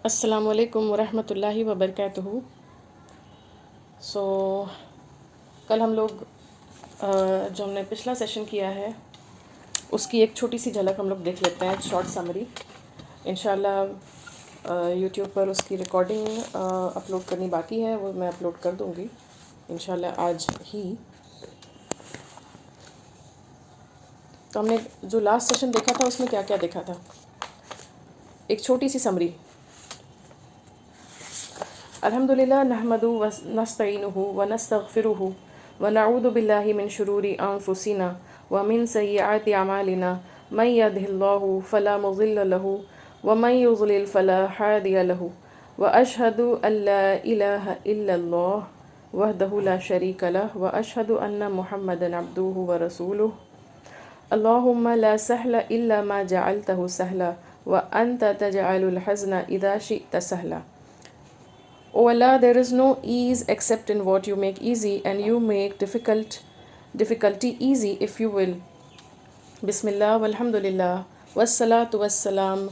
السلام علیکم ورحمۃ اللہ وبرکاتہ۔ سو کل ہم لوگ جو ہم نے پچھلا سیشن کیا ہے اس کی ایک چھوٹی سی جھلک ہم لوگ دیکھ لیتے ہیں، شارٹ سمری۔ انشاءاللہ یوٹیوب پر اس کی ریکارڈنگ اپلوڈ کرنی باقی ہے، وہ میں اپلوڈ کر دوں گی انشاءاللہ آج ہی۔ تو ہم نے جو لاسٹ سیشن دیکھا تھا اس میں کیا کیا دیکھا تھا، ایک چھوٹی سی سمری۔ الحمدللہ نحمدہ ونستعینہ ونستغفرہ ونعوذ باللہ من شرور انفسنا ومن سیئات اعمالنا من یہدہ اللہ فلا مضل لہ ومن یضلل فلا ہادی لہ واشہد ان لا الہ الا اللہ وحدہ لا شریک لہ واشہد ان محمدا عبدہ ورسولہ اللہم لا سہل الا ما جعلتہ سہلا وانت تجعل الحزن اذا شئت سہلا۔ O Allah, there is no ease except in what you make easy, and you make difficulty easy if you will. Bismillah walhamdulillah wassalatu wassalamu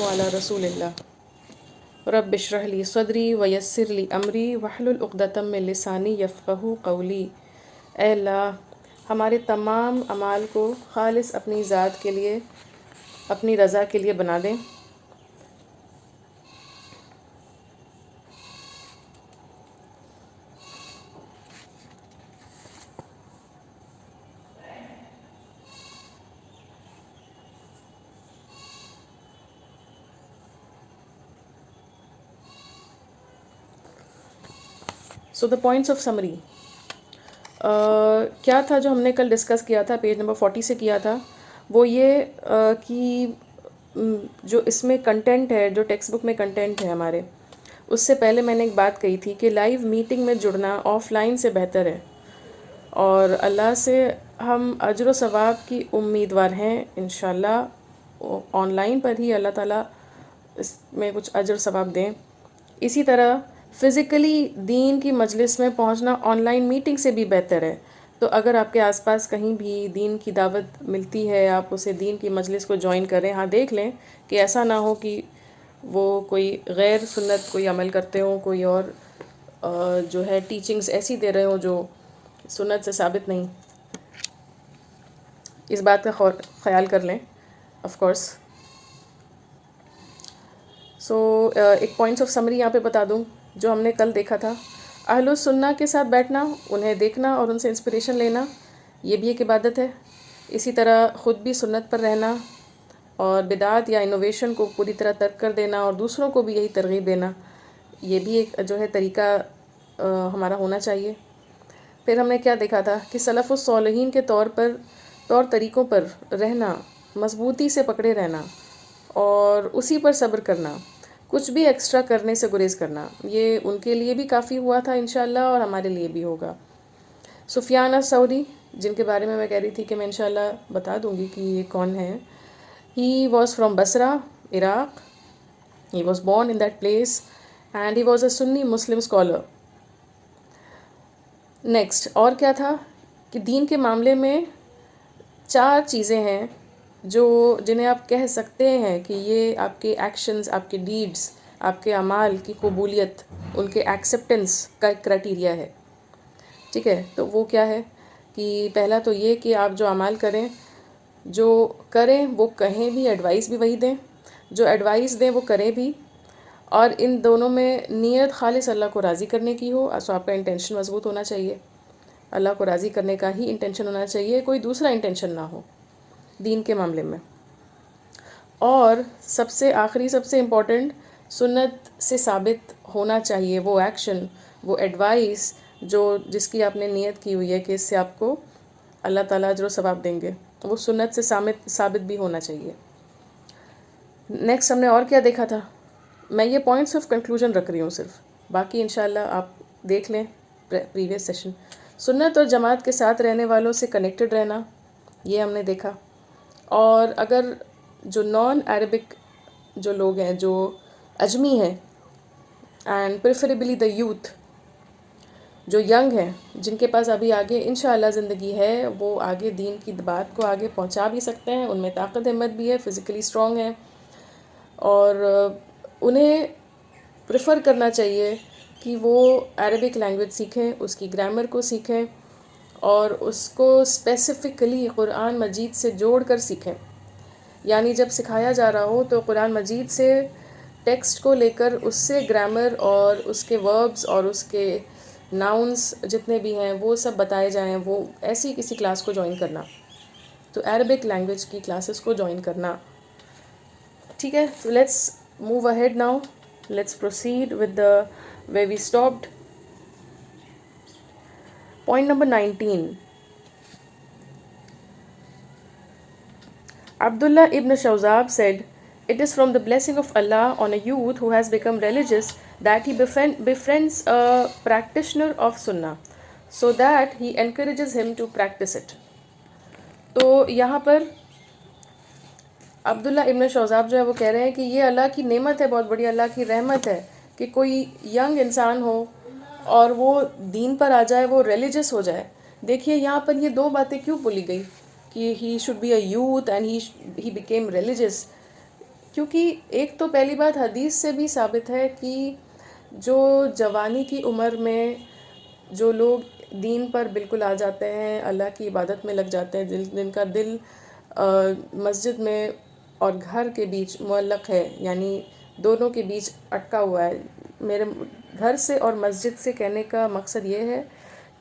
ala rasulillah. Rabbi shrah li sadri wa yassir li amri wahlul uqdatam min lisani yafqahu qawli۔ اے اللہ ہمارے تمام اعمال کو خالص اپنی ذات کے لیے، اپنی رضا کے لیے بنا دیں۔ سو دا پوائنٹس آف سمری کیا تھا جو ہم نے کل ڈسکس کیا تھا، پیج نمبر 40 سے کیا تھا، وہ یہ کہ جو اس میں کنٹینٹ ہے، جو ٹیکسٹ بک میں کنٹینٹ ہے ہمارے، اس سے پہلے میں نے ایک بات کہی تھی کہ لائیو میٹنگ میں جڑنا آف لائن سے بہتر ہے، اور اللہ سے ہم اجر و ثواب کی امیدوار ہیں انشاءاللہ۔ آن لائن پر ہی اللہ تعالیٰ اس میں کچھ اجر و ثواب دیں۔ اسی طرح فزیکلی دین کی مجلس میں پہنچنا آن لائن میٹنگ سے بھی بہتر ہے۔ تو اگر آپ کے آس پاس کہیں بھی دین کی دعوت ملتی ہے، آپ اسے دین کی مجلس کو جوائن کریں، ہاں دیکھ لیں کہ ایسا نہ ہو کہ وہ کوئی غیر سنت کوئی عمل کرتے ہوں، کوئی اور جو ہے ٹیچنگز ایسی دے رہے ہوں جو سنت سے ثابت نہیں۔ اس بات کا خیال کر لیں آف کورس۔ سو ایک پوائنٹس آف سمری یہاں پہ بتا دوں جو ہم نے کل دیکھا تھا۔ اہل السنہ کے ساتھ بیٹھنا، انہیں دیکھنا اور ان سے انسپریشن لینا، یہ بھی ایک عبادت ہے۔ اسی طرح خود بھی سنت پر رہنا اور بدعات یا انوویشن کو پوری طرح ترک کر دینا اور دوسروں کو بھی یہی ترغیب دینا، یہ بھی ایک جو ہے طریقہ ہمارا ہونا چاہیے۔ پھر ہم نے کیا دیکھا تھا کہ سلف الصالحین کے طور طریقوں پر رہنا، مضبوطی سے پکڑے رہنا اور اسی پر صبر کرنا، کچھ بھی ایکسٹرا کرنے سے گریز کرنا، یہ ان کے لیے بھی کافی ہوا تھا انشاءاللہ اور ہمارے لیے بھی ہوگا۔ سفیان الثوری، جن کے بارے میں کہہ رہی تھی کہ میں انشاءاللہ بتا دوں گی کہ یہ کون ہے۔ He was from Basra, Iraq. He was born in that place and he was a Sunni Muslim scholar. Next اور کیا تھا کہ دین کے معاملے میں 4 چیزیں ہیں جنہیں آپ کہہ سکتے ہیں کہ یہ آپ کے ایکشنز، آپ کے ڈیڈز، آپ کے اعمال کی قبولیت، ان کے ایکسیپٹنس کا ایک کرائٹیریا ہے، ٹھیک ہے؟ تو وہ کیا ہے کہ پہلا تو یہ کہ آپ جو اعمال کریں وہ کہیں بھی، ایڈوائس بھی وہی دیں، جو ایڈوائس دیں وہ کریں بھی، اور ان دونوں میں نیت خالص اللہ کو راضی کرنے کی ہو۔ سو آپ کا انٹینشن مضبوط ہونا چاہیے، اللہ کو راضی کرنے کا ہی انٹینشن ہونا چاہیے، کوئی دوسرا انٹینشن نہ ہو دین کے معاملے میں۔ اور سب سے آخری، سب سے امپورٹنٹ، سنت سے ثابت ہونا چاہیے وہ ایکشن، وہ ایڈوائس جس کی آپ نے نیت کی ہوئی ہے کہ اس سے آپ کو اللہ تعالیٰ اجر و ثواب دیں گے، وہ سنت سے ثابت بھی ہونا چاہیے۔ نیکسٹ ہم نے اور کیا دیکھا تھا، میں یہ پوائنٹس آف کنکلوژن رکھ رہی ہوں صرف، باقی انشاءاللہ آپ دیکھ لیں پریویس سیشن۔ سنت اور جماعت کے ساتھ رہنے والوں سے کنیکٹڈ رہنا، یہ ہم نے دیکھا۔ اور اگر جو نان عربک جو لوگ ہیں، جو اجمی ہیں، اینڈ پریفریبلی دا یوتھ، جو ینگ ہیں، جن کے پاس ابھی آگے انشاءاللہ زندگی ہے، وہ آگے دین کی بات کو آگے پہنچا بھی سکتے ہیں، ان میں طاقت ہمت بھی ہے، فزیکلی اسٹرانگ ہیں، اور انہیں پریفر کرنا چاہیے کہ وہ عربک لینگویج سیکھیں، اس کی گرامر کو سیکھیں اور اس کو اسپیسیفکلی قرآن مجید سے جوڑ کر سیکھیں. یعنی جب سکھایا جا رہا ہو تو قرآن مجید سے ٹیکسٹ کو لے کر اس سے گرامر اور اس کے وربز اور اس کے ناؤنس جتنے بھی ہیں وہ سب بتائے جائیں. وہ ایسی کسی کلاس کو جوائن کرنا، تو عربک لینگویج کی کلاسز کو جوائن کرنا. ٹھیک ہے، so let's move ahead now. Let's proceed with the where we stopped. Point number 19. Abdullah ibn Shawzab said, "It is from the blessing of Allah on a youth who has become religious that he befriends a practitioner of Sunnah, so that he encourages him to practice it." تو یہاں پر عبداللہ ابن شوذاب جو ہے وہ کہہ رہے ہیں کہ یہ اللہ کی نعمت ہے، بہت بڑی اللہ کی رحمت ہے کہ کوئی ینگ انسان ہو اور وہ دین پر آ جائے، وہ ریلیجس ہو جائے. دیکھیے یہاں پر یہ دو باتیں کیوں بولی گئی کہ he should be a youth and he became religious. کیونکہ ایک تو پہلی بات حدیث سے بھی ثابت ہے کہ جو جوانی کی عمر میں جو لوگ دین پر بالکل آ جاتے ہیں، اللہ کی عبادت میں لگ جاتے ہیں، جن کا دل مسجد میں اور گھر کے بیچ معلق ہے، یعنی دونوں کے بیچ اٹکا ہوا ہے. میرے گھر سے اور مسجد سے کہنے کا مقصد یہ ہے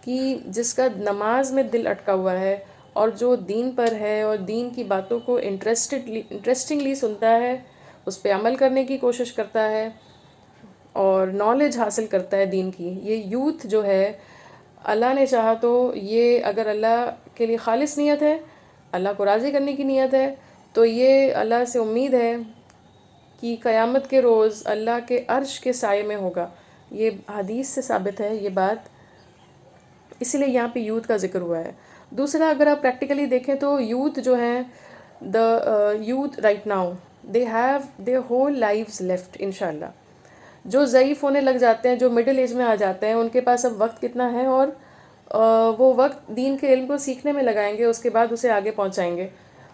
کہ جس کا نماز میں دل اٹکا ہوا ہے اور جو دین پر ہے اور دین کی باتوں کو انٹرسٹنگلی سنتا ہے، اس پہ عمل کرنے کی کوشش کرتا ہے اور نالج حاصل کرتا ہے دین کی، یہ یوتھ جو ہے اللہ نے چاہا تو یہ اگر اللہ کے لیے خالص نیت ہے، اللہ کو راضی کرنے کی نیت ہے، تو یہ اللہ سے امید ہے کہ قیامت کے روز اللہ کے عرش کے سائے میں ہوگا. یہ حدیث سے ثابت ہے یہ بات، اسی لیے یہاں پہ یوتھ کا ذکر ہوا ہے. دوسرا اگر آپ پریکٹیکلی دیکھیں تو یوتھ جو ہیں، the youth right now they have they whole lives left انشاءاللہ. جو ضعیف ہونے لگ جاتے ہیں، جو مڈل ایج میں آ جاتے ہیں، ان کے پاس اب وقت کتنا ہے اور وہ وقت دین کے علم کو سیکھنے میں لگائیں گے، اس کے بعد اسے آگے پہنچائیں گے.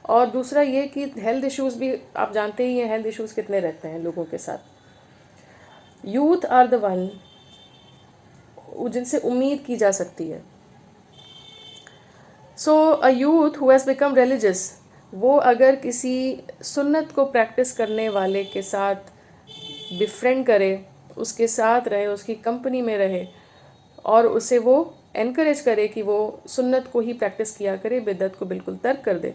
اور دوسرا یہ کہ ہیلتھ ایشوز بھی آپ جانتے ہی ہیں، ہیلتھ ایشوز کتنے رہتے ہیں لوگوں کے ساتھ. یوتھ آر دا ون جن سے امید کی جا سکتی ہے. So a youth who has become religious, وہ اگر کسی سنت کو پریکٹس کرنے والے کے ساتھ بفرینڈ کرے، اس کے ساتھ رہے، اس کی کمپنی میں رہے اور اسے وہ انکریج کرے کہ وہ سنت کو ہی پریکٹس کیا کرے، بدعت کو بالکل ترک کر دے.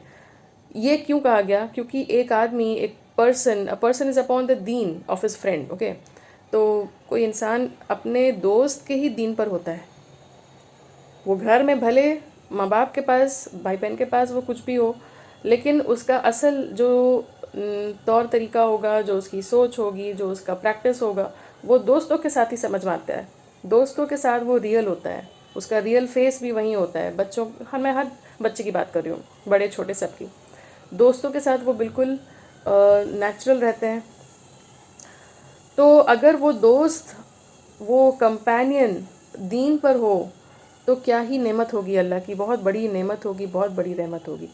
یہ کیوں کہا گیا؟ کیونکہ ایک آدمی، ایک پرسن از اپون دا دین آف ہز فرینڈ. اوکے، تو کوئی انسان اپنے دوست کے ہی دین پر ہوتا ہے. وہ گھر میں بھلے ماں باپ کے پاس، بھائی بہن کے پاس وہ کچھ بھی ہو، لیکن اس کا اصل جو طور طریقہ ہوگا، جو اس کی سوچ ہوگی، جو اس کا پریکٹس ہوگا، وہ دوستوں کے ساتھ ہی سمجھ میں آتا ہے. دوستوں کے ساتھ وہ ریئل ہوتا ہے، اس کا ریئل فیس بھی وہیں ہوتا ہے. بچوں، میں ہر بچے کی بات کر رہی ہوں، بڑے چھوٹے سب کی. دوستوں کے ساتھ وہ بالکل نیچرل رہتے ہیں. تو اگر وہ دوست، وہ کمپینین دین پر ہو تو کیا ہی نعمت ہوگی، اللہ کی بہت بڑی نعمت ہوگی، بہت بڑی رحمت ہوگی.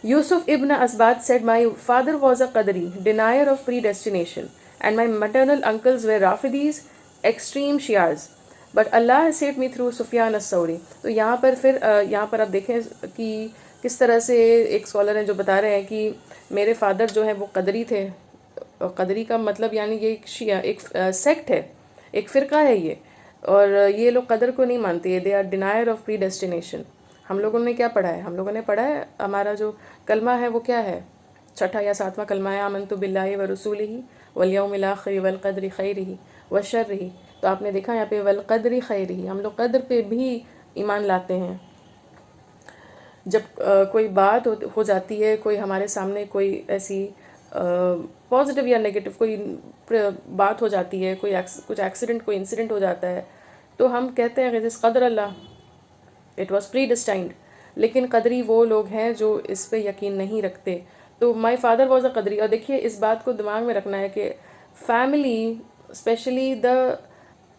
Yusuf ibn Asbat said, "My father was a Qadri, denier of predestination, and my maternal uncles were Rafidis, extreme Shias. But Allah has saved me through Sufyan as-Sawri." تو یہاں پر پھر یہاں پر آپ دیکھیں کہ کس طرح سے ایک اسکالر ہیں جو بتا رہے ہیں کہ میرے فادر جو ہیں وہ قدری تھے. قدری کا مطلب یعنی یہ ایک شیعہ، ایک سیکٹ ہے، ایک فرقہ ہے یہ، اور یہ لوگ قدر کو نہیں مانتے. They are denier of predestination. ہم لوگوں نے کیا پڑھا ہے؟ ہم لوگوں نے پڑھا ہے، ہمارا جو کلمہ ہے وہ کیا ہے؟ 6واں یا 7واں کلمہ ہے، آمنت باللہ ورسولہ والیوم الاخر والقدر خیرہ وشرہ. تو آپ نے دیکھا یہاں پہ والقدر خیرہ، ہم لوگ قدر پہ بھی ایمان لاتے ہیں. جب کوئی بات ہو جاتی ہے، کوئی ہمارے سامنے کوئی ایسی پازیٹیو یا نیگیٹو کوئی بات ہو جاتی ہے، کوئی کچھ ایکسیڈنٹ، کوئی انسیڈنٹ ہو جاتا ہے، تو ہم کہتے ہیں کہ دس قدر اللہ، اٹ واز پری ڈسٹائنڈ. لیکن قدری وہ لوگ ہیں جو اس پہ یقین نہیں رکھتے. تو مائی فادر واز اے قدری. اور دیکھیے اس بات کو دماغ میں رکھنا ہے کہ فیملی، اسپیشلی دا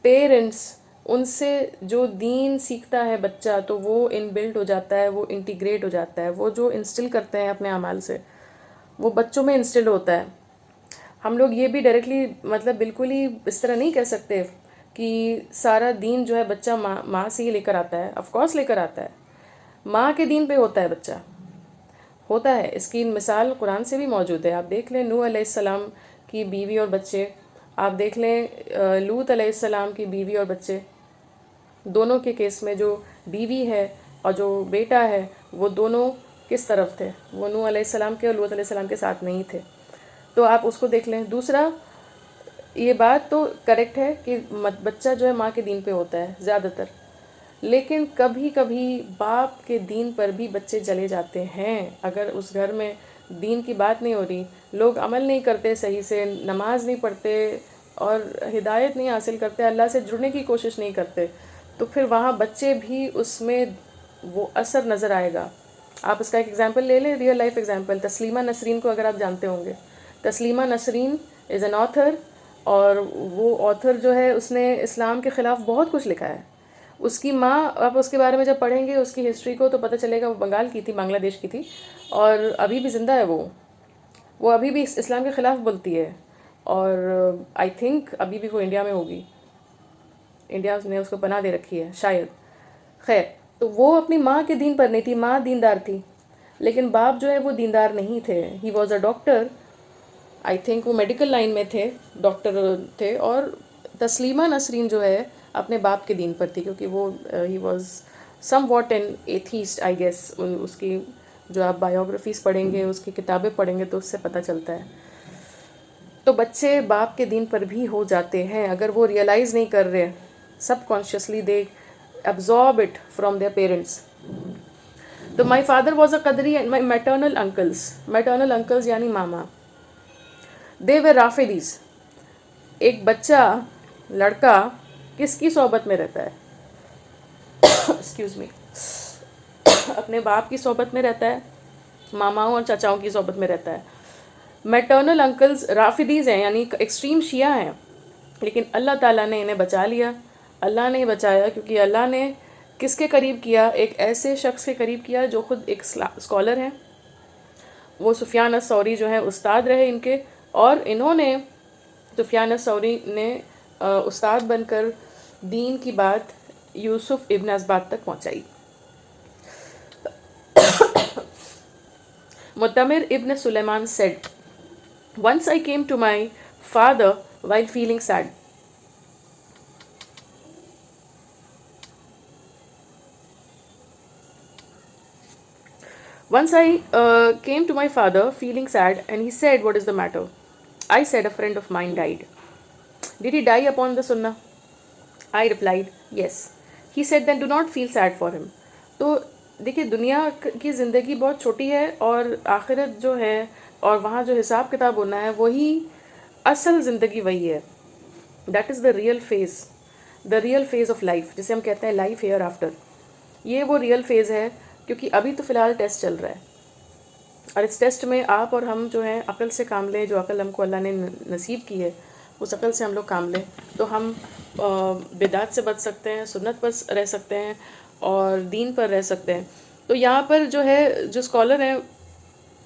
پیرنٹس، ان سے جو دین سیکھتا ہے بچہ تو وہ ان بلڈ ہو جاتا ہے، وہ انٹیگریٹ ہو جاتا ہے. وہ جو انسٹل کرتے ہیں اپنے اعمال سے، وہ بچوں میں انسٹل ہوتا ہے. ہم لوگ یہ بھی ڈائریکٹلی مطلب بالکل ہی اس طرح نہیں کہہ سکتے کہ سارا دین جو ہے بچہ ماں سے ہی لے کر آتا ہے. آف کورس لے کر آتا ہے, ماں کے دین پہ ہوتا ہے بچہ, ہوتا ہے. اس کی مثال قرآن سے بھی موجود ہے. آپ دیکھ لیں نوح علیہ السلام کی بیوی اور بچے, آپ دیکھ لیں لوط علیہ السلام کی بیوی اور بچے, دونوں کے کیس میں جو بیوی ہے اور جو بیٹا ہے وہ دونوں کس طرف تھے؟ وہ نوح علیہ السلام کے اور لوط علیہ السلام کے ساتھ نہیں تھے. تو آپ اس کو دیکھ لیں. دوسرا, یہ بات تو کریکٹ ہے کہ بچہ جو ہے ماں کے دین پہ ہوتا ہے زیادہ تر, لیکن کبھی کبھی باپ کے دین پر بھی بچے چلے جاتے ہیں. اگر اس گھر میں دین کی بات نہیں ہو رہی, لوگ عمل نہیں کرتے صحیح سے, نماز نہیں پڑھتے اور ہدایت نہیں حاصل کرتے, اللہ سے جڑنے کی کوشش نہیں کرتے, تو پھر وہاں بچے بھی اس میں وہ اثر نظر آئے گا. آپ اس کا ایک ایگزامپل لے لیں, ریئل لائف ایگزامپل. تسلیمہ نسرین کو اگر آپ جانتے ہوں گے, تسلیمہ نسرین از این آتھر, اور وہ آتھر جو ہے اس نے اسلام کے خلاف بہت کچھ لکھا ہے. اس کی ماں, آپ اس کے بارے میں جب پڑھیں گے اس کی ہسٹری کو تو پتہ چلے گا وہ بنگال کی تھی, بنگلہ دیش کی تھی, اور ابھی بھی زندہ ہے. وہ ابھی بھی اسلام کے خلاف بولتی ہے, اور آئی تھنک ابھی بھی وہ انڈیا میں ہوگی, انڈیا نے اس کو پناہ دے رکھی ہے شاید. خیر, تو وہ اپنی ماں کے دین پر نہیں تھی, ماں دیندار تھی, لیکن باپ جو ہے وہ دیندار نہیں تھے. He was a doctor, I think وہ میڈیکل لائن میں تھے, ڈاکٹر تھے. اور تسلیمہ نسرین جو ہے اپنے باپ کے دین پر تھی, کیونکہ وہ ہی was somewhat an atheist I guess. اس کی جو آپ بایوگرافیز پڑھیں گے, اس کی کتابیں پڑھیں گے تو اس سے پتہ چلتا ہے. تو بچے باپ کے دین پر بھی ہو جاتے ہیں اگر وہ ریئلائز نہیں کر رہے, subconsciously they absorb it from their parents. تو my father was a Qadri and my maternal uncles یعنی ماما, they were Rafidis. ایک بچہ, لڑکا کس کی صحبت میں رہتا ہے؟ ایکسکیوز می, اپنے باپ کی صحبت میں رہتا ہے, ماماؤں اور چچاؤں کی صحبت میں رہتا ہے. میٹرنل انکلز رافدیز ہیں, یعنی ایکسٹریم شیعہ ہیں, لیکن اللہ تعالیٰ نے انہیں بچا لیا. اللہ نے بچایا کیونکہ اللہ نے کس کے قریب کیا؟ ایک ایسے شخص کے قریب کیا جو خود ایک اسکالر ہیں. وہ سفیان الثوری جو ہیں استاد رہے ان کے, اور انہوں نے, سفیان الثوری نے استاد بن کر دین کی بات یوسف ابن اسباط تک پہنچائی. Mu'tamir ibn Sulaiman said, once I came to my father while feeling sad. Once I came to my father feeling sad, and he said, what is the matter? I said, a friend of mine died. Did he die upon the sunnah? I replied, yes. He said, then do not feel sad for him. تو دیکھیے, دنیا کی زندگی بہت چھوٹی ہے, اور آخرت جو ہے اور وہاں جو حساب کتاب ہونا ہے وہی اصل زندگی وہی ہے. That is the real phase of life, جسے ہم کہتے ہیں لائف ہیئر آفٹر. یہ وہ ریئل فیز ہے, کیونکہ ابھی تو فی الحال ٹیسٹ چل رہا ہے, اور اس ٹیسٹ میں آپ اور ہم جو ہیں عقل سے کام لیں. جو عقل ہم کو اللہ نے نصیب کی ہے اس عقل سے ہم لوگ کام لیں تو ہم بدعت سے بچ سکتے ہیں, سنت پر رہ سکتے ہیں, اور دین پر رہ سکتے ہیں. تو یہاں پر جو ہے, جو اسکالر ہیں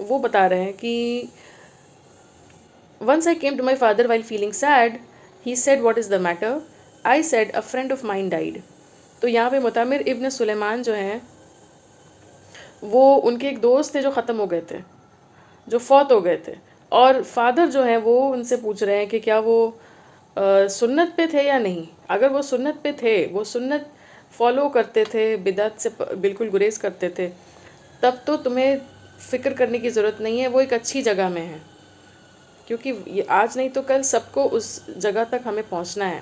وہ بتا رہے ہیں کہ once I came to my father while feeling sad, he said, what is the matter? I said, a friend of mine died. تو یہاں پہ معتمر ابن سلیمان جو ہیں وہ ان کے ایک دوست تھے جو ختم ہو گئے تھے, جو فوت ہو گئے تھے, اور فادر جو ہیں وہ ان سے پوچھ رہے ہیں کہ کیا وہ سنت پہ تھے یا نہیں. اگر وہ سنت پہ تھے, وہ سنت فالو کرتے تھے, بدعت سے بالکل گریز کرتے تھے, تب تو تمہیں فکر کرنے کی ضرورت نہیں ہے, وہ ایک اچھی جگہ میں ہے. کیونکہ یہ آج نہیں تو کل سب کو اس جگہ تک ہمیں پہنچنا ہے,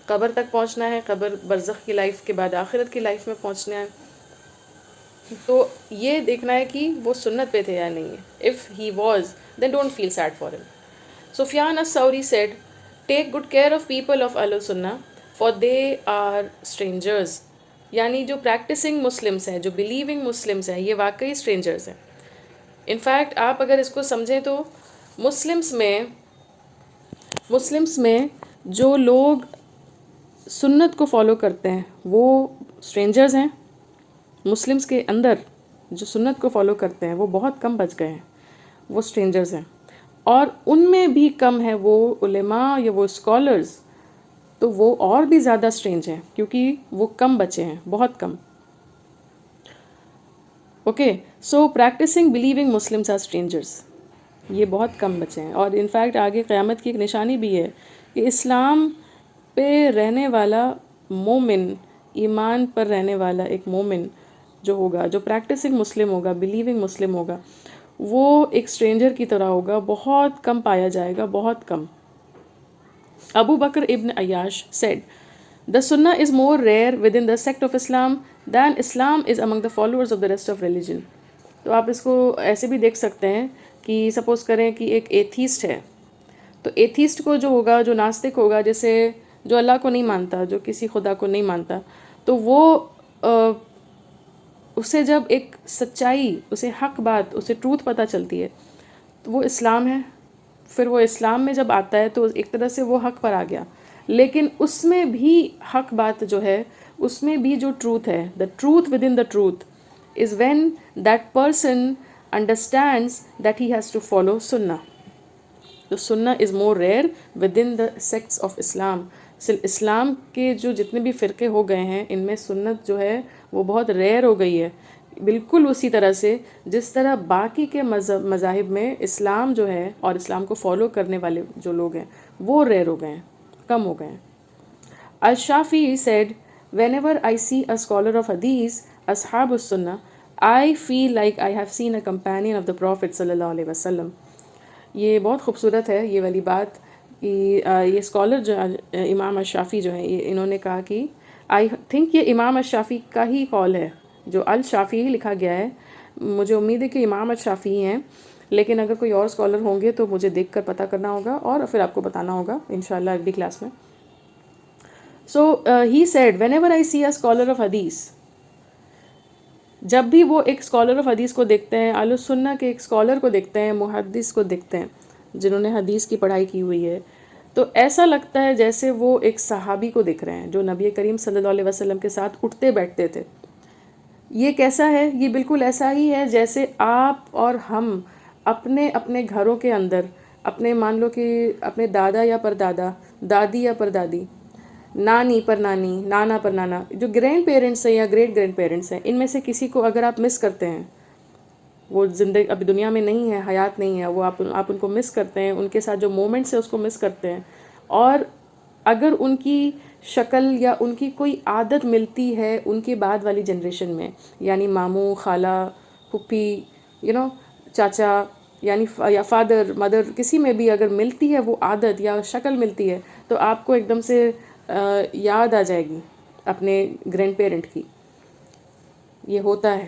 قبر تک پہنچنا ہے, قبر برزخ کی لائف کے بعد آخرت کی لائف میں پہنچنا ہے. تو یہ دیکھنا ہے کہ وہ سنت پہ تھے یا نہیں ہے. if he was, then don't feel sad for him. Sufyan as-Sawri said, take good care of people of Ahlul Sunnah, for they are strangers. یعنی جو پریکٹسنگ مسلمس ہیں, جو بلیونگ مسلمس ہیں, یہ واقعی اسٹرینجرز ہیں. انفیکٹ آپ اگر اس کو سمجھیں تو مسلمس میں جو لوگ سنت کو فالو کرتے ہیں وہ اسٹرینجرز ہیں. مسلمس کے اندر جو سنت کو فالو کرتے ہیں وہ بہت کم بچ گئے ہیں, وہ اسٹرینجرز ہیں. اور ان میں بھی کم ہے وہ علماء یا وہ اسکالرز، تو وہ اور بھی زیادہ اسٹرینج ہیں کیونکہ وہ کم بچے ہیں، بہت کم. Okay, so practising believing Muslims are strangers, یہ بہت کم بچے ہیں. اور انفیکٹ آگے قیامت کی ایک نشانی بھی ہے کہ اسلام پہ رہنے والا مومن، ایمان پر رہنے والا ایک مومن جو ہوگا، جو پریکٹسنگ مسلم ہوگا، بلیونگ مسلم ہوگا، وہ ایک اسٹرینجر کی طرح ہوگا، بہت کم پایا جائے گا، بہت کم. Abu Bakr ibn Ayyash said, "The Sunnah is more rare within the sect of Islam than Islam is among the followers of the rest of religion." تو آپ اس کو ایسے بھی دیکھ سکتے ہیں کہ سپوز کریں کہ ایک ایتھیسٹ ہے، تو ایتھیسٹ کو جو ہوگا، جو ناستک ہوگا، جیسے جو اللہ کو نہیں مانتا، جو کسی خدا کو نہیں مانتا، تو وہ اسے جب ایک سچائی، اسے حق بات، اسے ٹروتھ پتہ چلتی ہے تو وہ اسلام ہے. پھر وہ اسلام میں جب آتا ہے تو ایک طرح سے وہ حق پر آ گیا، لیکن اس میں بھی حق بات جو ہے، اس میں بھی جو ٹروتھ ہے، the truth within the truth is when that person understands that he has to follow سنہ. تو سنہ is more rare within the sects of Islam. Islam کے جو جتنے بھی فرقے ہو گئے ہیں ان میں سنت جو ہے وہ بہت ریئر ہو گئی ہے. بالکل اسی طرح سے جس طرح باقی کے مذاہب میں اسلام جو ہے اور اسلام کو فالو کرنے والے جو لوگ ہیں وہ ریئر ہو گئے ہیں، کم ہو گئے ہیں. الشافعی said, "Whenever I see a scholar of hadith, ashab Sunnah, I feel like I have seen a companion of the Prophet صلی اللہ علیہ وسلم." یہ بہت خوبصورت ہے یہ والی بات کہ یہ اسکالر جو امام الشافعی جو ہیں، انہوں نے کہا کہ آئی تھنک یہ امام الشافعی کا ہی قول ہے، جو الشافعی لکھا گیا ہے. مجھے امید ہے کہ امام الشافعی ہیں، لیکن اگر کوئی اور اسکالر ہوں گے تو مجھے دیکھ کر پتہ کرنا ہوگا اور پھر آپ کو بتانا ہوگا انشاءاللہ اگلی کلاس میں. So he said whenever I see a scholar of حدیث، جب بھی وہ ایک اسکالر آف حدیث کو دیکھتے ہیں، اہل السنہ کے ایک اسکالر کو دیکھتے ہیں، محدث کو دیکھتے ہیں جنہوں نے حدیث کی پڑھائی کی ہوئی ہے، تو ایسا لگتا ہے جیسے وہ ایک صحابی کو دیکھ رہے ہیں جو نبی کریم صلی اللہ علیہ وسلم کے ساتھ اٹھتے بیٹھتے تھے. یہ کیسا ہے؟ یہ بالکل ایسا ہی ہے جیسے آپ اور ہم اپنے اپنے گھروں کے اندر اپنے مان لو کہ اپنے دادا یا پردادا، دادی یا پردادی، نانی پر نانی، نانا پر نانا، جو گرینڈ پیرنٹس ہیں یا گریٹ گرینڈ پیرنٹس ہیں، ان میں سے کسی کو اگر آپ مس کرتے ہیں، وہ زندگی ابھی دنیا میں نہیں ہے، حیات نہیں ہے، وہ آپ ان کو مس کرتے ہیں، ان کے ساتھ جو مومنٹس ہیں اس کو مس کرتے ہیں، اور اگر ان کی شکل یا ان کی کوئی عادت ملتی ہے ان کے بعد والی جنریشن میں، یعنی ماموں، خالہ، پھپھی، چاچا، یعنی یا فادر مدر، کسی میں بھی اگر ملتی ہے وہ عادت یا شکل ملتی ہے تو آپ کو ایک دم سے یاد آ جائے گی اپنے گرینڈ پیرنٹ کی. یہ ہوتا ہے.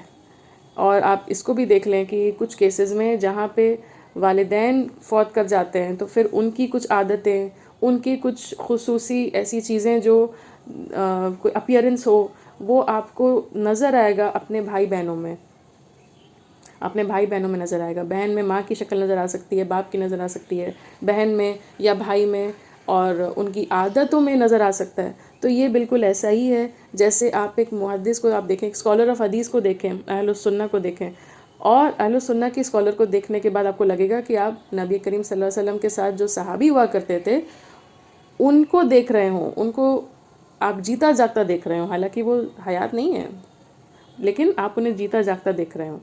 اور آپ اس کو بھی دیکھ لیں کہ کچھ کیسز میں جہاں پہ والدین فوت کر جاتے ہیں تو پھر ان کی کچھ عادتیں، ان کی کچھ خصوصی ایسی چیزیں جو کوئی اپیئرنس ہو، وہ آپ کو نظر آئے گا اپنے بھائی بہنوں میں، نظر آئے گا. بہن میں ماں کی شکل نظر آ سکتی ہے، باپ کی نظر آ سکتی ہے، بہن میں یا بھائی میں، اور ان کی عادتوں میں نظر آ سکتا ہے. تو یہ بالکل ایسا ہی ہے جیسے آپ ایک محدث کو آپ دیکھیں، ایک اسکالر آف حدیث کو دیکھیں، اہل السنہ کو دیکھیں، اور اہل السنہ کی اسکالر کو دیکھنے کے بعد آپ کو لگے گا کہ آپ نبی کریم صلی اللہ علیہ وسلم کے ساتھ جو صحابی ہوا کرتے تھے ان کو دیکھ رہے ہوں، ان کو آپ جیتا جاگتا دیکھ رہے ہوں، حالانکہ وہ حیات نہیں ہے لیکن آپ انہیں جیتا جاگتا دیکھ رہے ہوں.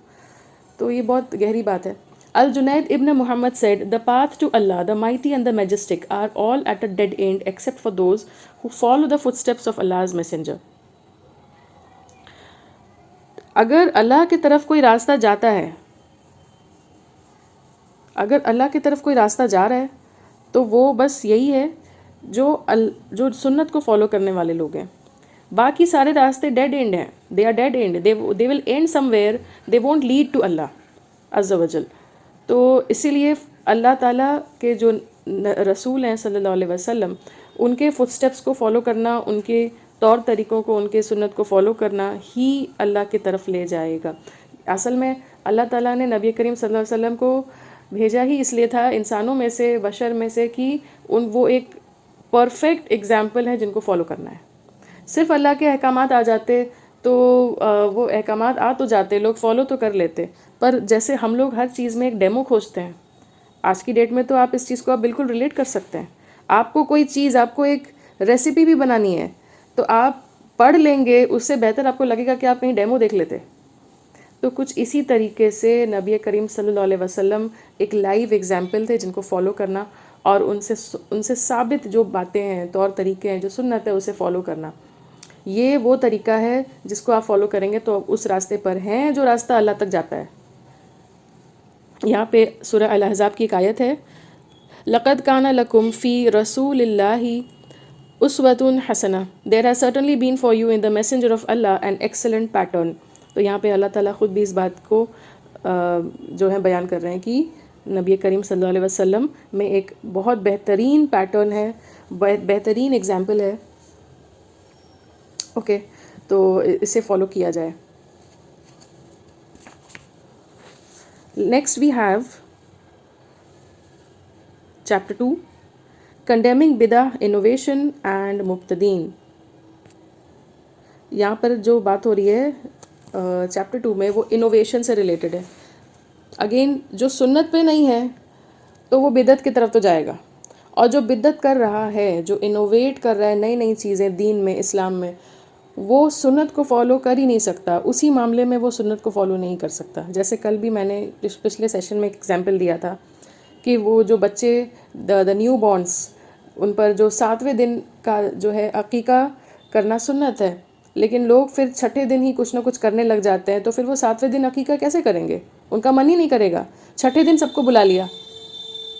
تو یہ بہت گہری بات ہے. الجنید ابن محمد said, "The path to Allah, the mighty and the majestic, are all at a dead end except for those who follow the footsteps of Allah's messenger." اگر اللہ کی طرف کوئی راستہ جاتا ہے، اگر اللہ کی طرف کوئی راستہ جا رہا ہے تو وہ بس یہی ہے جو سنت کو فالو کرنے والے لوگ ہیں. باقی سارے راستے ڈیڈ اینڈ ہیں. They are dead end. They will end somewhere. They won't lead to اللہ عز و جل. تو اسی لیے اللہ تعالیٰ کے جو رسول ہیں صلی اللہ علیہ وسلم، ان کے فٹ سٹیپس کو فالو کرنا، ان کے طور طریقوں کو، ان کے سنت کو فالو کرنا ہی اللہ کی طرف لے جائے گا. اصل میں اللہ تعالیٰ نے نبی کریم صلی اللہ علیہ وسلم کو بھیجا ہی اس لیے تھا انسانوں میں سے، بشر میں سے، کہ وہ ایک پرفیکٹ ایگزامپل ہے جن کو فالو کرنا ہے. صرف اللہ کے احکامات آ جاتے تو وہ احکامات آ تو جاتے، لوگ فالو تو کر لیتے، پر جیسے ہم لوگ ہر چیز میں ایک ڈیمو کھوجتے ہیں، آج کی ڈیٹ میں تو آپ اس چیز کو آپ بالکل ریلیٹ کر سکتے ہیں. آپ کو کوئی چیز، آپ کو ایک ریسیپی بھی بنانی ہے تو آپ پڑھ لیں گے، اس سے بہتر آپ کو لگے گا کہ آپ کہیں ڈیمو دیکھ لیتے. تو کچھ اسی طریقے سے نبی کریم صلی اللہ علیہ وسلم ایک لائیو ایگزامپل تھے جن کو فالو کرنا، اور ان سے ثابت جو باتیں ہیں، طور طریقے ہیں، جو سنت ہے اسے فالو کرنا. یہ وہ طریقہ ہے جس کو آپ فالو کریں گے تو آپ اس راستے پر ہیں جو راستہ اللہ تک جاتا ہے. یہاں پہ سورہ الاحزاب کی ایک آیت ہے، لَقَدْ كَانَ لَكُمْ فِي رَسُولِ اللَّهِ أُسْوَةٌ حَسَنَةٌ There has certainly been for you in the messenger of Allah an excellent pattern. تو یہاں پہ اللہ تعالیٰ خود بھی اس بات کو جو ہے بیان کر رہے ہیں کہ نبی کریم صلی اللہ علیہ وسلم میں ایک بہت بہترین پیٹرن ہے، بہترین اگزامپل ہے. اوکے، تو اسے فالو کیا جائے. Next we have chapter 2 condemning بدع انوویشن اینڈ مبتدین. یہاں پر جو بات ہو رہی ہے چیپٹر 2 میں وہ انوویشن سے ریلیٹڈ ہے. اگین جو سنت پہ نہیں ہے تو وہ بدعت کی طرف تو جائے گا، اور جو بدعت کر رہا ہے، جو انوویٹ کر رہا ہے نئی نئی چیزیں دین میں، اسلام میں، وہ سنت کو فالو کر ہی نہیں سکتا. اسی معاملے میں وہ سنت کو فالو نہیں کر سکتا. جیسے کل بھی میں نے پچھلے سیشن میں ایک ایگزامپل دیا تھا کہ وہ جو بچے دا نیو بورنس، ان پر جو 7ویں دن کا جو ہے عقیقہ کرنا سنت ہے، لیکن لوگ پھر 6ٹھے دن ہی کچھ نہ کچھ کرنے لگ جاتے ہیں. تو پھر وہ 7ویں دن عقیقہ کیسے کریں گے؟ ان کا من ہی نہیں کرے گا. 6ٹھے دن سب کو بلا لیا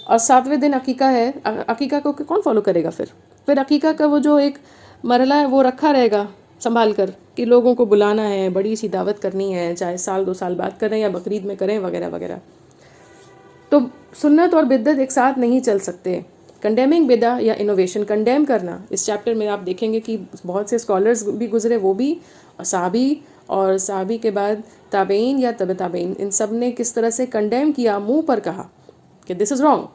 اور 7ویں دن عقیقہ ہے، عقیقہ کو کون فالو کرے گا؟ پھر عقیقہ کا وہ جو ایک مرحلہ ہے وہ رکھا رہے گا سنبھال کر کہ لوگوں کو بلانا ہے، بڑی سی دعوت کرنی ہے، چاہے سال 2 سال بعد کریں یا بقرعید میں کریں وغیرہ وغیرہ. تو سنت اور بدعت ایک ساتھ نہیں چل سکتے. کنڈیمنگ بدع یا انوویشن، کنڈیم کرنا، اس چیپٹر میں آپ دیکھیں گے کہ بہت سے اسکالرز بھی گزرے، وہ بھی صحابی اور صحابی کے بعد تابعین یا تبع تابعین، ان سب نے کس طرح سے کنڈیم کیا، منہ پر کہا کہ دس از رانگ.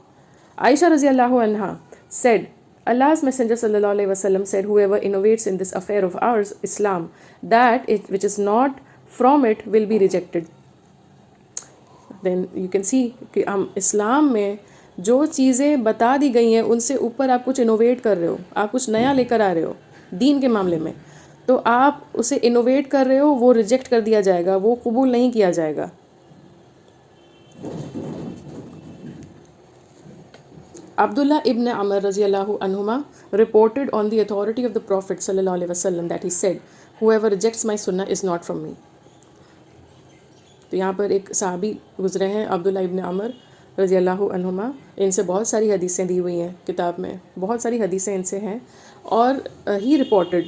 عائشہ رضی اللہ عنہا said Allah's messenger صلی اللہ علیہ وسلم said whoever innovates in this affair of ours Islam that it which is not from it will be rejected. Then you can see کہ ہم اسلام میں جو چیزیں بتا دی گئی ہیں ان سے اوپر آپ کچھ انوویٹ کر رہے ہو، آپ کچھ نیا لے کر آ رہے ہو دین کے معاملے میں، تو آپ اسے انوویٹ کر رہے ہو، وہ ریجیکٹ کر دیا جائے گا، وہ قبول نہیں کیا جائے گا. عبداللہ ابن عمر رضی اللہ عنہما reported on the authority of the Prophet صلی اللہ علیہ وسلم that he said whoever rejects my sunnah is not from me. تو یہاں پر ایک صحابی گزرے ہیں عبداللہ ابن عمر رضی اللہ عنہما، ان سے بہت ساری حدیثیں دی ہوئی ہیں کتاب میں، بہت ساری حدیثیں ان سے ہیں، اور he reported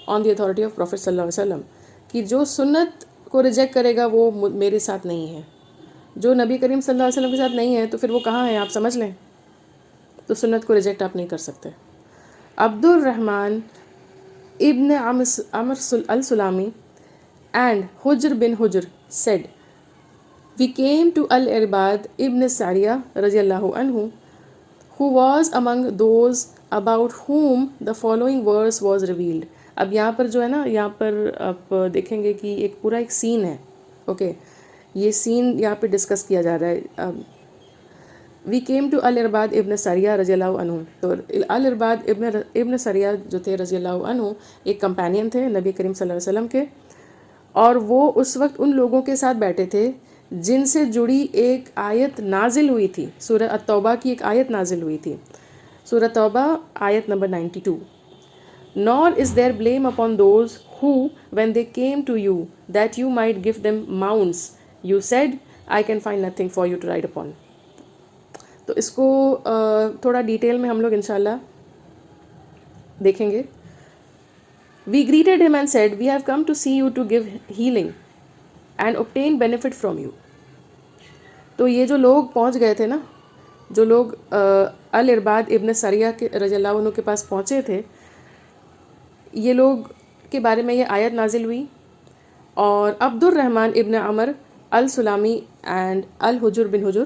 on the authority of prophet صلی اللہ علیہ وسلم کہ جو سنت کو ریجیکٹ کرے گا وہ میرے ساتھ نہیں ہے. جو نبی کریم صلی اللہ علیہ وسلم کے ساتھ نہیں ہے تو پھر وہ کہاں ہے؟ آپ سمجھ لیں. تو سنت کو ریجیکٹ آپ نہیں کر سکتے. عبد الرحمن ابن عمر السلامی and Hujr bin Hujr said we came to Al-Irbad ibn Sariyah radiyallahu anhu who was among those about whom the following verse was revealed. اب یہاں پر جو ہے نا، یہاں پر آپ دیکھیں گے کہ ایک پورا ایک سین ہے. اوکے، یہ سین یہاں پہ ڈسکس کیا جا رہا ہے. وی کیم ٹو الارباد ابن سریہ رضی اللہ عنہ. تو الارباد ابن سریہ جو تھے رضی اللہ عنہ ایک کمپینین تھے نبی کریم صلی اللہ علیہ وسلم کے، اور وہ اس وقت ان لوگوں کے ساتھ بیٹھے تھے جن سے جڑی ایک آیت نازل ہوئی تھی. سورہ التوبہ کی ایک آیت نازل ہوئی تھی، سورہ توبہ آیت number 92. Nor is there blame upon those who, when they came to you, that you might give them mounts, you said, I can find nothing for you to ride upon. تو اس کو تھوڑا ڈیٹیل میں ہم لوگ انشاءاللہ دیکھیں گے. We greeted him and said, we have come to see you to give healing and obtain benefit from you. تو یہ جو لوگ پہنچ گئے تھے نا، جو لوگ الارباد ابن سریہ کے رضی اللہ عنہ کے پاس پہنچے تھے، یہ لوگ کے بارے میں یہ آیت نازل ہوئی. اور عبد الرحمن ابن عمر السلامی اینڈ الحجر بن حجر،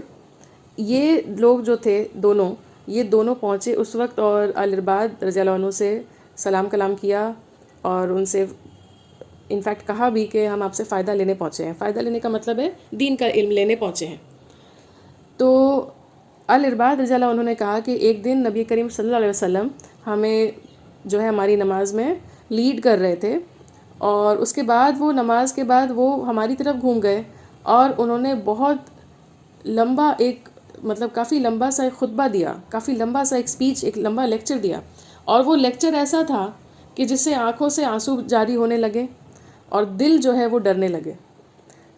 یہ لوگ جو تھے دونوں، یہ دونوں پہنچے اس وقت اور الارباد رضی اللہ عنہ سے سلام کلام کیا، اور ان سے انفیکٹ کہا بھی کہ ہم آپ سے فائدہ لینے پہنچے ہیں. فائدہ لینے کا مطلب ہے دین کا علم لینے پہنچے ہیں. تو الارباد رضی اللہ عنہ نے کہا کہ ایک دن نبی کریم صلی اللہ علیہ وسلم ہمیں جو ہے ہماری نماز میں لیڈ کر رہے تھے، اور اس کے بعد وہ نماز کے بعد وہ ہماری طرف گھوم گئے اور انہوں نے بہت لمبا ایک مطلب کافی لمبا سا ایک خطبہ دیا، کافی لمبا سا ایک اسپیچ، ایک لمبا لیکچر دیا، اور وہ لیکچر ایسا تھا کہ جس سے آنکھوں سے آنسو جاری ہونے لگے اور دل جو ہے وہ ڈرنے لگے.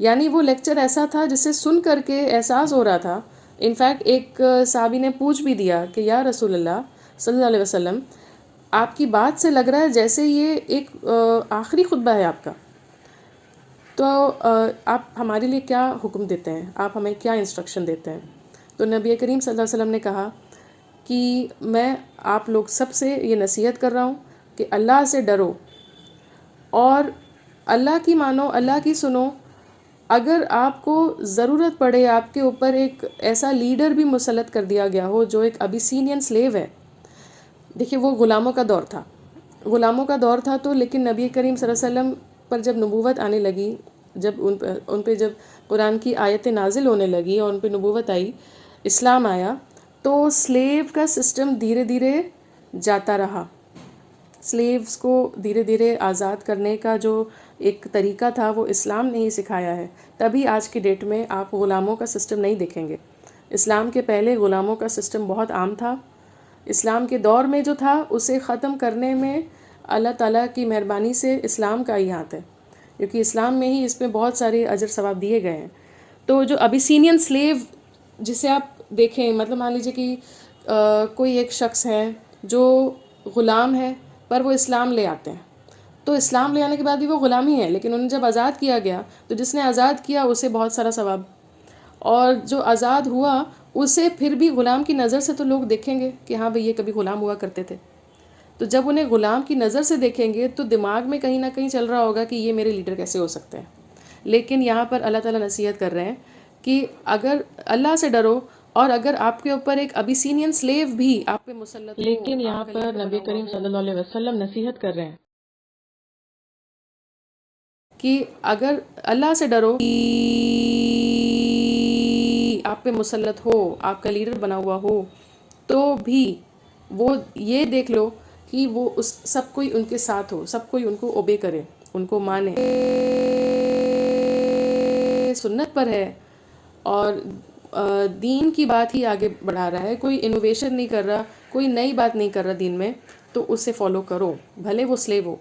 یعنی وہ لیکچر ایسا تھا جسے سن کر کے احساس ہو رہا تھا. انفیکٹ ایک صحابی نے پوچھ بھی دیا کہ یا رسول اللہ صلی اللہ علیہ وسلم، آپ کی بات سے لگ رہا ہے جیسے یہ ایک آخری خطبہ ہے آپ کا، تو آپ ہمارے لیے کیا حکم دیتے ہیں، آپ ہمیں کیا انسٹرکشن دیتے ہیں؟ تو نبی کریم صلی اللہ علیہ وسلم نے کہا کہ میں آپ لوگ سب سے یہ نصیحت کر رہا ہوں کہ اللہ سے ڈرو اور اللہ کی مانو، اللہ کی سنو. اگر آپ کو ضرورت پڑے، آپ کے اوپر ایک ایسا لیڈر بھی مسلط کر دیا گیا ہو جو ایک ابیسینین سلیو ہے. دیکھیے وہ غلاموں کا دور تھا، غلاموں کا دور تھا تو لیکن نبی کریم صلی اللہ علیہ وسلم پر جب نبوت آنے لگی، جب ان پہ جب قرآن کی آیتیں نازل ہونے لگی اور ان پہ نبوت آئی، اسلام آیا، تو سلیو کا سسٹم دھیرے دھیرے جاتا رہا. سلیوز کو دھیرے دھیرے آزاد کرنے کا جو ایک طریقہ تھا وہ اسلام نے ہی سکھایا ہے. تبھی آج کی ڈیٹ میں آپ غلاموں کا سسٹم نہیں دیکھیں گے. اسلام کے پہلے غلاموں کا سسٹم بہت عام تھا. اسلام کے دور میں جو تھا اسے ختم کرنے میں اللہ تعالیٰ کی مہربانی سے اسلام کا ہی ہاتھ ہے، کیونکہ اسلام میں ہی اس میں بہت سارے اجر ثواب دیے گئے ہیں. تو جو ابیسینین سلیو جسے آپ دیکھیں، مطلب مان لیجیے کہ کوئی ایک شخص ہے جو غلام ہے پر وہ اسلام لے آتے ہیں، تو اسلام لے آنے کے بعد بھی وہ غلام ہی ہے، لیکن انہیں جب آزاد کیا گیا تو جس نے آزاد کیا اسے بہت سارا ثواب، اور جو آزاد ہوا اسے پھر بھی غلام کی نظر سے تو لوگ دیکھیں گے کہ ہاں بھئی یہ کبھی غلام ہوا کرتے تھے. تو جب انہیں غلام کی نظر سے دیکھیں گے تو دماغ میں کہیں نہ کہیں چل رہا ہوگا کہ یہ میرے لیڈر کیسے ہو سکتے ہیں. لیکن یہاں پر اللہ تعالیٰ نصیحت کر رہے ہیں کہ اگر اللہ سے ڈرو، اور اگر آپ کے اوپر ایک ابیسینین سلیو بھی آپ پہ مسلط ہو، لیکن یہاں پر نبی کریم صلی اللہ علیہ وسلم نصیحت کر رہے ہیں کہ اگر اللہ سے ڈرو، آپ پہ مسلط ہو، آپ کا لیڈر بنا ہوا ہو، تو بھی وہ یہ دیکھ لو کہ وہ اس سب کوئی ان کے ساتھ ہو، سب کوئی ان کو اوبے کرے، ان کو مانے، سنت پر ہے اور دین کی بات ہی آگے بڑھا رہا ہے، کوئی انوویشن نہیں کر رہا، کوئی نئی بات نہیں کر رہا دین میں، تو اسے فالو کرو بھلے وہ سلیو ہو.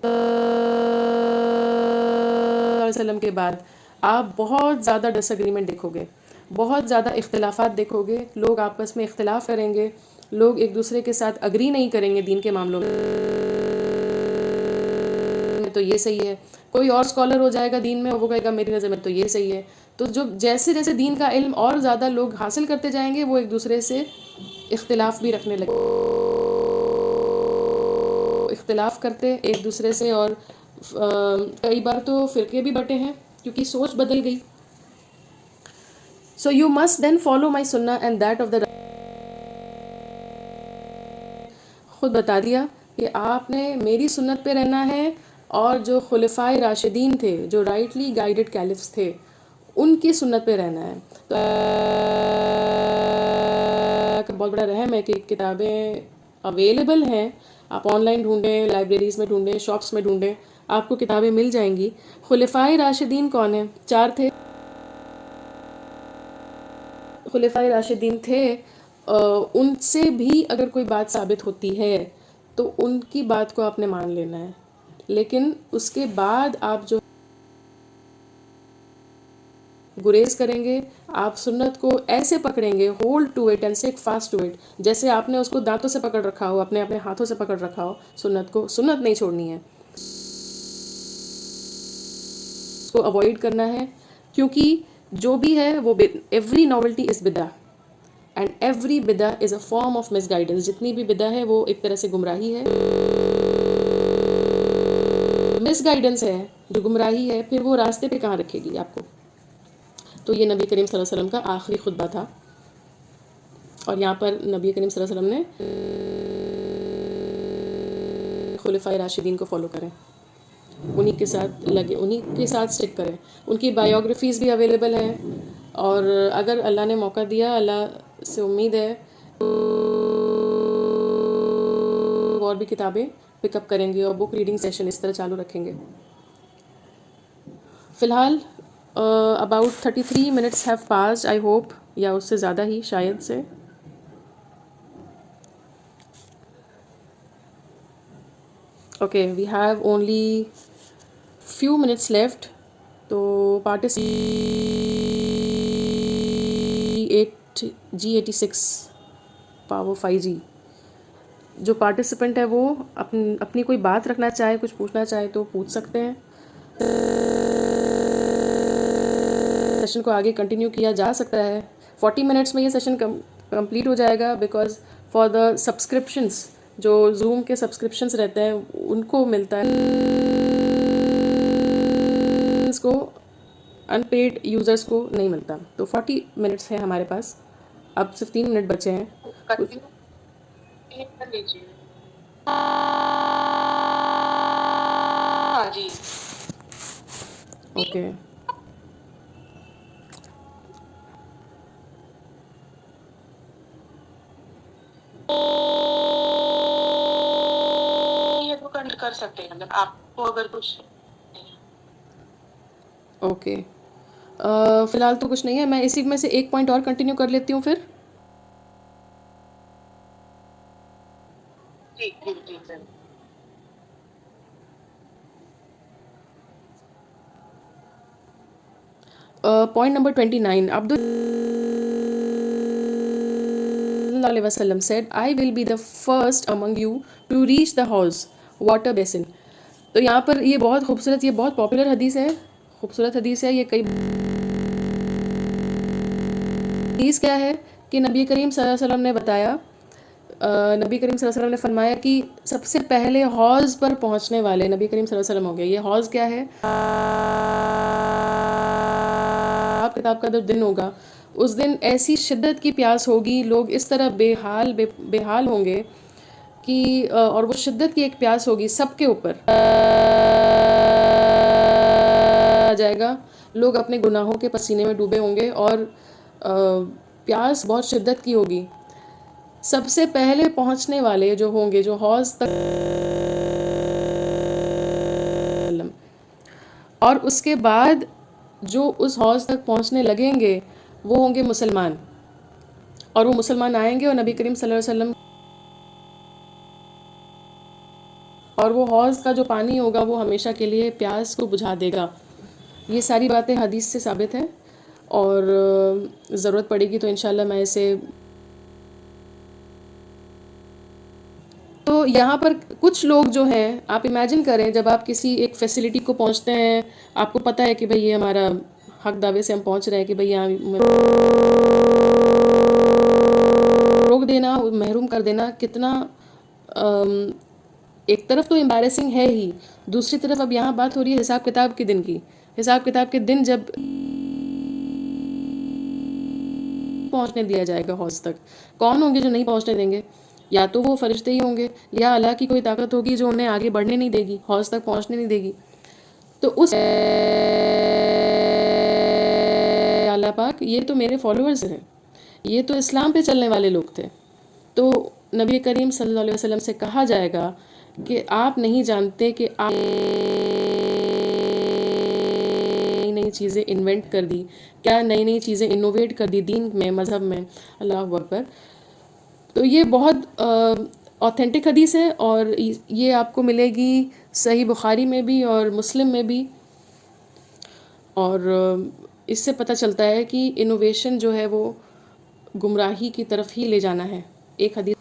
وسلم کے بعد آپ بہت زیادہ ڈس اگریمنٹ دیکھو گے، بہت زیادہ اختلافات دیکھو گے، لوگ آپس میں اختلاف کریں گے، لوگ ایک دوسرے کے ساتھ اگری نہیں کریں گے دین کے معاملوں میں. تو یہ صحیح ہے، کوئی اور اسکالر ہو جائے گا دین میں، وہ کہے گا میری نظر میں تو یہ صحیح ہے. تو جو جیسے جیسے دین کا علم اور زیادہ لوگ حاصل کرتے جائیں گے، وہ ایک دوسرے سے اختلاف بھی رکھنے لگے، اختلاف کرتے ایک دوسرے سے، اور کئی بار تو فرقے بھی بٹے ہیں کیونکہ سوچ بدل گئی. So you must then follow my sunnah and that of the. خود بتا دیا کہ آپ نے میری سنت پہ رہنا ہے، اور جو خلفائے راشدین تھے، جو رائٹلی گائیڈڈ کیلفس تھے، ان کی سنت پہ رہنا ہے. تو بہت بڑا رحم ہے کہ کتابیں اویلیبل ہیں، آپ آن لائن ڈھونڈیں، لائبریریز میں ڈھونڈیں، شاپس میں ڈھونڈیں، آپ کو کتابیں مل جائیں گی. خلفائے راشدین کون ہیں؟ 4 تھے. خلفائے راشدین تھے، ان سے بھی اگر کوئی بات ثابت ہوتی ہے تو ان کی بات کو آپ نے مان لینا ہے، لیکن اس کے بعد آپ جو گریز کریں گے، آپ سنت کو ایسے پکڑیں گے، hold to it and stick fast to it, جیسے آپ نے اس کو دانتوں سے پکڑ رکھا ہو، اپنے ہاتھوں سے پکڑ رکھا ہو. سنت کو، سنت نہیں چھوڑنی ہے، اس کو اوائڈ کرنا ہے، کیونکہ جو بھی ہے وہ ایوری ناولٹی از بدعہ اینڈ ایوری بدعہ is a form of misguidance. جتنی بھی بدعہ ہے وہ ایک طرح سے گمراہی ہے، مس گائیڈنس ہے، جو گمراہی ہے، پھر وہ راستے پہ کہاں رکھے گی آپ کو. تو یہ نبی کریم صلی اللہ علیہ وسلم کا آخری خطبہ تھا، اور یہاں پر نبی کریم صلی اللہ علیہ وسلم نے خلفائے راشدین کو فالو کریں، انہی کے ساتھ لگے، انہی کے ساتھ سٹک کریں. ان کی بایوگرافیز بھی اویلیبل ہیں، اور اگر اللہ نے موقع دیا، اللہ سے امید ہے اور بھی کتابیں پک اپ کریں گے اور بک ریڈنگ سیشن اس طرح چالو رکھیں گے. فی الحال about 33 minutes have passed I hope, یا اس سے زیادہ ہی شاید سے. Okay we have only few minutes left. تو G86 پاور 5G جو پارٹیسپینٹ ہے وہ اپنی کوئی بات رکھنا چاہے، کچھ پوچھنا چاہے تو پوچھ سکتے ہیں. سیشن کو آگے کنٹینیو کیا جا سکتا ہے. 40 منٹس میں یہ سیشن کمپلیٹ ہو جائے گا، بیکاز فار دا سبسکرپشنس جو زوم کے سبسکرپشنس رہتے ہیں ان کو ملتا ہے، اس کو ان پیڈ یوزرس کو نہیں ملتا. تو 40 منٹس ہے ہمارے پاس، اب صرف 3 منٹ بچے ہیں. جی اوکے کر سکتے ہیں، مطلب آپ کو اگر کچھ اوکے فی الحال تو کچھ نہیں ہے. میں اسی میں سے ایک پوائنٹ اور کنٹینیو کر لیتی ہوں پھر. جی جی جی سر. Point number 29. عبد اللہ علیہ وسلم said I will be the first among you to reach the house water basin. تو یہاں پر یہ بہت خوبصورت، یہ بہت پاپولر حدیث ہے، خوبصورت حدیث ہے. یہ کئی حدیث کیا ہے کہ نبی کریم صلی اللہ علیہ وسلم نے بتایا، نبی کریم صلی اللہ علیہ وسلم نے فرمایا کہ سب سے پہلے حوض پر پہنچنے والے نبی کریم صلی اللہ علیہ وسلم ہوں گے. یہ حوض کیا ہے؟ آپ کتاب کا جو دن ہوگا اس دن ایسی شدت کی پیاس ہوگی، لوگ اس طرح بے حال ہوں گے کہ اور وہ شدت کی ایک پیاس ہوگی سب کے اوپر آ جائے گا. لوگ اپنے گناہوں کے پسینے میں ڈوبے ہوں گے اور پیاس بہت شدت کی ہوگی. سب سے پہلے پہنچنے والے جو ہوں گے، جو حوض تک، اور اس کے بعد جو اس حوض تک پہنچنے لگیں گے وہ ہوں گے مسلمان. اور وہ مسلمان آئیں گے اور نبی کریم صلی اللہ علیہ وسلم، اور وہ حوض کا جو پانی ہوگا وہ ہمیشہ کے لیے پیاس کو بجھا دے گا. یہ ساری باتیں حدیث سے ثابت ہیں، اور ضرورت پڑے گی تو انشاءاللہ میں اسے. تو یہاں پر کچھ لوگ جو ہیں، آپ امیجن کریں جب آپ کسی ایک فیسلٹی کو پہنچتے ہیں، آپ کو پتہ ہے کہ بھئی یہ ہمارا حق دعوے سے ہم پہنچ رہے ہیں کہ بھئی یہاں روک دینا، محروم کر دینا کتنا ایک طرف تو امبیرسنگ ہے ہی، دوسری طرف اب یہاں بات ہو رہی ہے حساب کتاب کے دن کی. حساب کتاب کے دن جب پہنچنے دیا جائے گا حوض تک، کون ہوں گے جو نہیں پہنچنے دیں گے؟ یا تو وہ فرشتے ہی ہوں گے، یا اللہ کی کوئی طاقت ہوگی جو انہیں آگے بڑھنے نہیں دے گی، حوض تک پہنچنے نہیں دے گی. تو اس اللہ پاک یہ تو میرے فالوورز ہیں، یہ تو اسلام پہ چلنے والے لوگ تھے. تو نبی کریم صلی اللہ علیہ وسلم سے کہا جائے گا کہ آپ نہیں جانتے کہ آپ نئی نئی چیزیں انوینٹ کر دی، کیا نئی نئی چیزیں انوویٹ کر دی دین میں، مذہب میں. اللہ اکبر. تو یہ بہت اوتھینٹک حدیث ہے، اور یہ آپ کو ملے گی صحیح بخاری میں بھی اور مسلم میں بھی. اور اس سے پتہ چلتا ہے کہ انوویشن جو ہے وہ گمراہی کی طرف ہی لے جانا ہے. ایک حدیث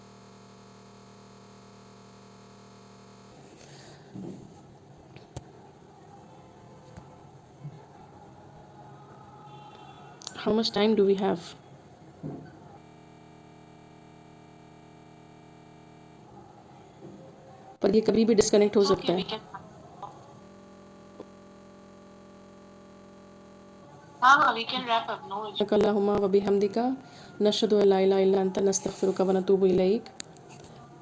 How much time do we have? پر یہ کبھی بھی ڈسکنیکٹ ہو سکتا ہے. ہاں we can wrap up. No issue. اللہم و بحمدک نشہد ان لا الہ الا انت نستغفرک و نتوب الیک.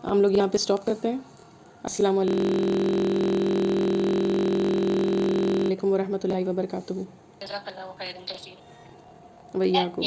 ہم لوگ یہاں پہ سٹاپ کرتے ہیں. السلام علیکم ورحمۃ اللہ وبرکاتہ. جزاک اللہ خیرا کثیر. وإیاکم.